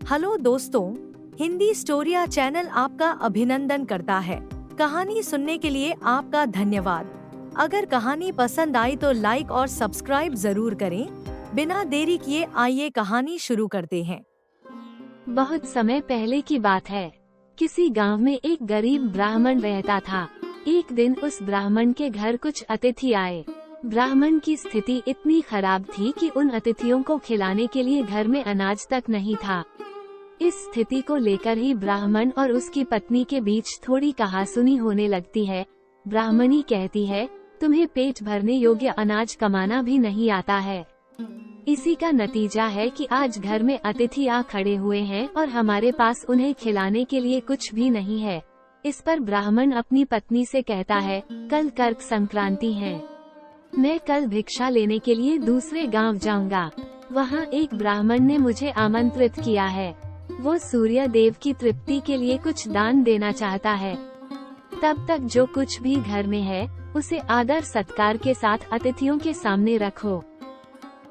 Hello दोस्तों, Hindi स्टोरिया channel आपका अभिनंदन करता है। कहानी सुनने के लिए आपका धन्यवाद। अगर कहानी पसंद आई तो लाइक और सब्सक्राइब जरूर करें। बिना देरी किए आइए कहानी शुरू करते हैं। बहुत समय पहले की बात है। किसी गांव में एक गरीब ब्राह्मण रहता था। एक दिन उस ब्राह्मण के घर कुछ अतिथि आए। ब्राह्मण की स्थिति इतनी खराब थी कि उन अतिथियों को खिलाने के लिए घर में अनाज तक नहीं था। इस स्थिति को लेकर ही ब्राह्मण और उसकी पत्नी के बीच थोड़ी कहासुनी होने लगती है। ब्राह्मणी कहती है, तुम्हें पेट भरने योग्य अनाज कमाना भी नहीं आता है। इसी का नतीजा है कि आज घर में अतिथि आ खड़े हुए हैं और हमारे पास उन्हें खिलाने के लिए कुछ भी नहीं है। इस पर ब्राह्मण अपनी पत्नी से कहता है, कल कर्क संक्रांति है, मैं कल भिक्षा लेने के लिए दूसरे गांव जाऊंगा। वहां एक ब्राह्मण ने मुझे आमंत्रित किया है। वो सूर्य देव की तृप्ति के लिए कुछ दान देना चाहता है। तब तक जो कुछ भी घर में है उसे आदर सत्कार के साथ अतिथियों के सामने रखो।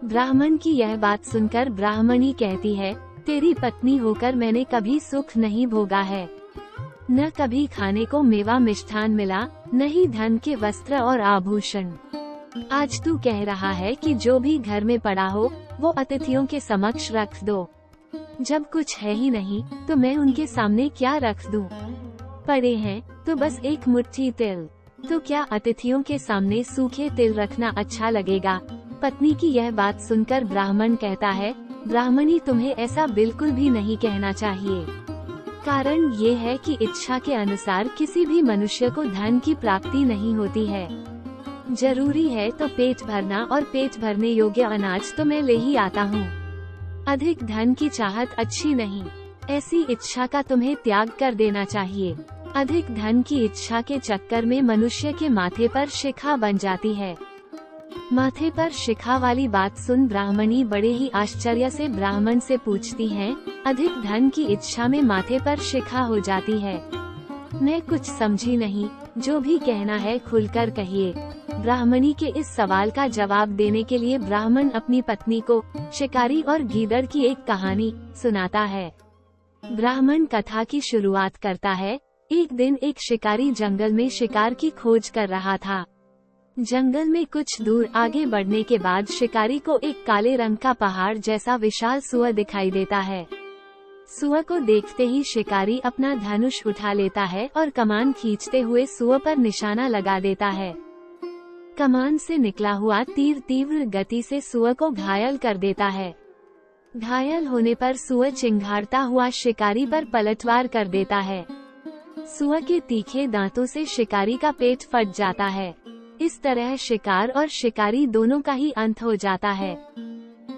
ब्राह्मण की यह बात सुनकर ब्राह्मणी कहती है, तेरी पत्नी होकर मैंने कभी सुख नहीं भोगा है। न कभी खाने को मेवा मिष्ठान मिला, न ही धन के वस्त्र और आभूषण। आज तू कह रहा है कि जो भी घर में पड़ा हो वो अतिथियों के समक्ष रख दो। जब कुछ है ही नहीं तो मैं उनके सामने क्या रख दूं? पड़े हैं तो बस एक मुट्ठी तिल, तो क्या अतिथियों के सामने सूखे तिल रखना अच्छा लगेगा? पत्नी की यह बात सुनकर ब्राह्मण कहता है, ब्राह्मणी तुम्हें ऐसा बिल्कुल भी नहीं कहना चाहिए। कारण ये है कि इच्छा के अनुसार किसी भी मनुष्य को धन की प्राप्ति नहीं होती है। जरूरी है तो पेट भरना, और पेट भरने योग्य अनाज तो मैं ले ही आता हूँ। अधिक धन की चाहत अच्छी नहीं। ऐसी इच्छा का तुम्हें त्याग कर देना चाहिए। अधिक धन की इच्छा के चक्कर में मनुष्य के माथे पर शिखा बन जाती है। माथे पर शिखा वाली बात सुन ब्राह्मणी बड़े ही आश्चर्य से ब्राह्मण से पूछती है, अधिक धन की इच्छा में माथे पर शिखा हो जाती है? मैं कुछ समझी नहीं, जो भी कहना है खुलकर कहिए। ब्राह्मणी के इस सवाल का जवाब देने के लिए ब्राह्मण अपनी पत्नी को शिकारी और गीदड़ की एक कहानी सुनाता है। ब्राह्मण कथा की शुरुआत करता है। एक दिन एक शिकारी जंगल में शिकार की खोज कर रहा था। जंगल में कुछ दूर आगे बढ़ने के बाद शिकारी को एक काले रंग का पहाड़ जैसा विशाल सुअर दिखाई देता है। सुअर को देखते ही शिकारी अपना धनुष उठा लेता है और कमान खींचते हुए सुअर पर निशाना लगा देता है। कमान से निकला हुआ तीर तीव्र गति से सुअर को घायल कर देता है। घायल होने पर सुअर चिंघाड़ता हुआ शिकारी पर पलटवार कर देता है। सुअर के तीखे दांतों से शिकारी का पेट फट जाता है। इस तरह शिकार और शिकारी दोनों का ही अंत हो जाता है।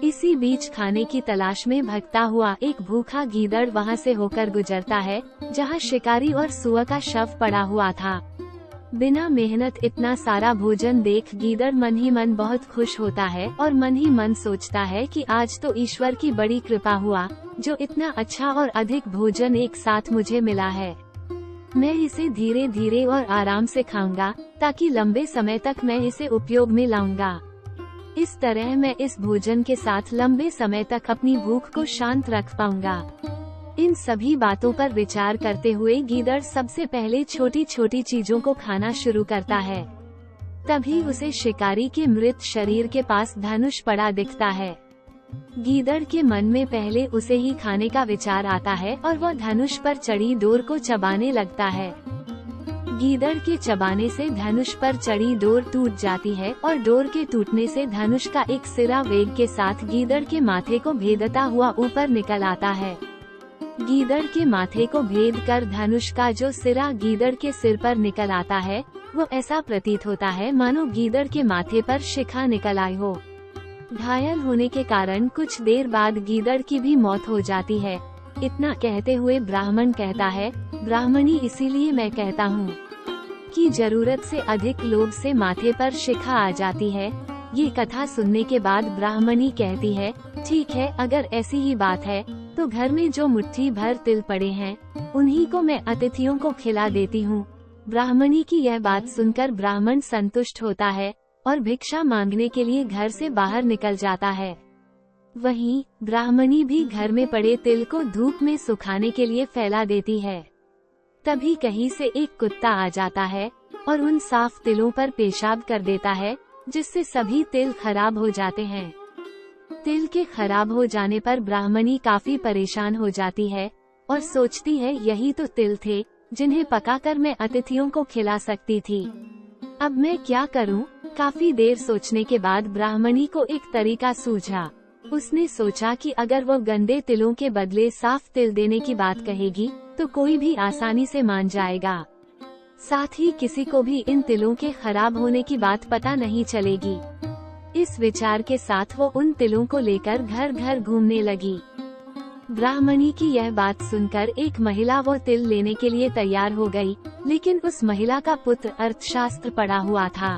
इसी बीच खाने की तलाश में भटकता हुआ एक भूखा गीदड़ वहां से होकर गुजरता है, जहां शिकारी और सुअर का शव पड़ा हुआ था। बिना मेहनत इतना सारा भोजन देख गीदड़ मन ही मन बहुत खुश होता है और मन ही मन सोचता है कि आज तो ईश्वर की बड़ी कृपा हुआ, जो इतना अच्छा और अधिक भोजन एक साथ मुझे मिला है। मैं इसे धीरे धीरे और आराम से खाऊंगा, ताकि लंबे समय तक मैं इसे उपयोग में लाऊंगा। इस तरह मैं इस भोजन के साथ लंबे समय तक अपनी भूख को शांत रख पाऊंगा। इन सभी बातों पर विचार करते हुए गीदड़ सबसे पहले छोटी छोटी चीजों को खाना शुरू करता है। तभी उसे शिकारी के मृत शरीर के पास धनुष पड़ा दिखता है। गीदड़ के मन में पहले उसे ही खाने का विचार आता है और वह धनुष पर चढ़ी डोर को चबाने लगता है। गीदड़ के चबाने से धनुष पर चढ़ी डोर टूट जाती है और डोर के टूटने से धनुष का एक सिरा वेग के साथ गीदड़ के माथे को भेदता हुआ ऊपर निकल आता है। गीदड़ के माथे को भेद कर धनुष का जो सिरा गीदड़ के सिर पर निकल आता है, वो ऐसा प्रतीत होता है मानो गीदड़ के माथे पर शिखा निकल आई हो। घायल होने के कारण कुछ देर बाद गीदड़ की भी मौत हो जाती है। इतना कहते हुए ब्राह्मण कहता है, ब्राह्मणी इसीलिए मैं कहता हूँ कि जरूरत से अधिक लोभ से माथे पर शिखा आ जाती है। ये कथा सुनने के बाद ब्राह्मणी कहती है, ठीक है, अगर ऐसी ही बात है तो घर में जो मुट्ठी भर तिल पड़े हैं उन्हीं को मैं अतिथियों को खिला देती हूँ। ब्राह्मणी की यह बात सुनकर ब्राह्मण संतुष्ट होता है और भिक्षा मांगने के लिए घर से बाहर निकल जाता है। वहीं ब्राह्मणी भी घर में पड़े तिल को धूप में सुखाने के लिए फैला देती है। तभी कहीं से एक कुत्ता आ जाता है और उन साफ तिलों पर पेशाब कर देता है, जिससे सभी तिल खराब हो जाते हैं। तिल के खराब हो जाने पर ब्राह्मणी काफी परेशान हो जाती है और सोचती है यही तो तिल थे जिन्हें पकाकर मैं अतिथियों को खिला सकती थी। अब मैं क्या करूं? काफी देर सोचने के बाद ब्राह्मणी को एक तरीका सूझा। उसने सोचा कि अगर वो गंदे तिलों के बदले साफ तिल देने की बात कहेगी तो कोई भी आसानी से मान जाएगा। साथ ही किसी को भी इन तिलों के खराब होने की बात पता नहीं चलेगी। इस विचार के साथ वो उन तिलों को लेकर घर घर घूमने लगी। ब्राह्मणी की यह बात सुनकर एक महिला वो तिल लेने के लिए तैयार हो गई, लेकिन उस महिला का पुत्र अर्थशास्त्र पढ़ा हुआ था।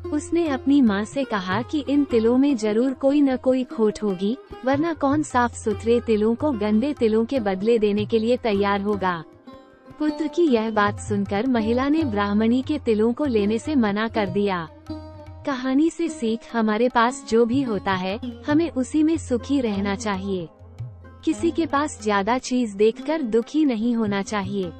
उसने अपनी माँ से कहा कि इन तिलों में जरूर कोई न कोई खोट होगी, वरना कौन साफ सुथरे तिलों को गंदे तिलों के बदले देने के लिए तैयार होगा। पुत्र की यह बात सुनकर महिला ने ब्राह्मणी के तिलों को लेने से मना कर दिया। कहानी से सीख, हमारे पास जो भी होता है हमें उसी में सुखी रहना चाहिए। किसी के पास ज्यादा चीज देखकर दुखी नहीं होना चाहिए।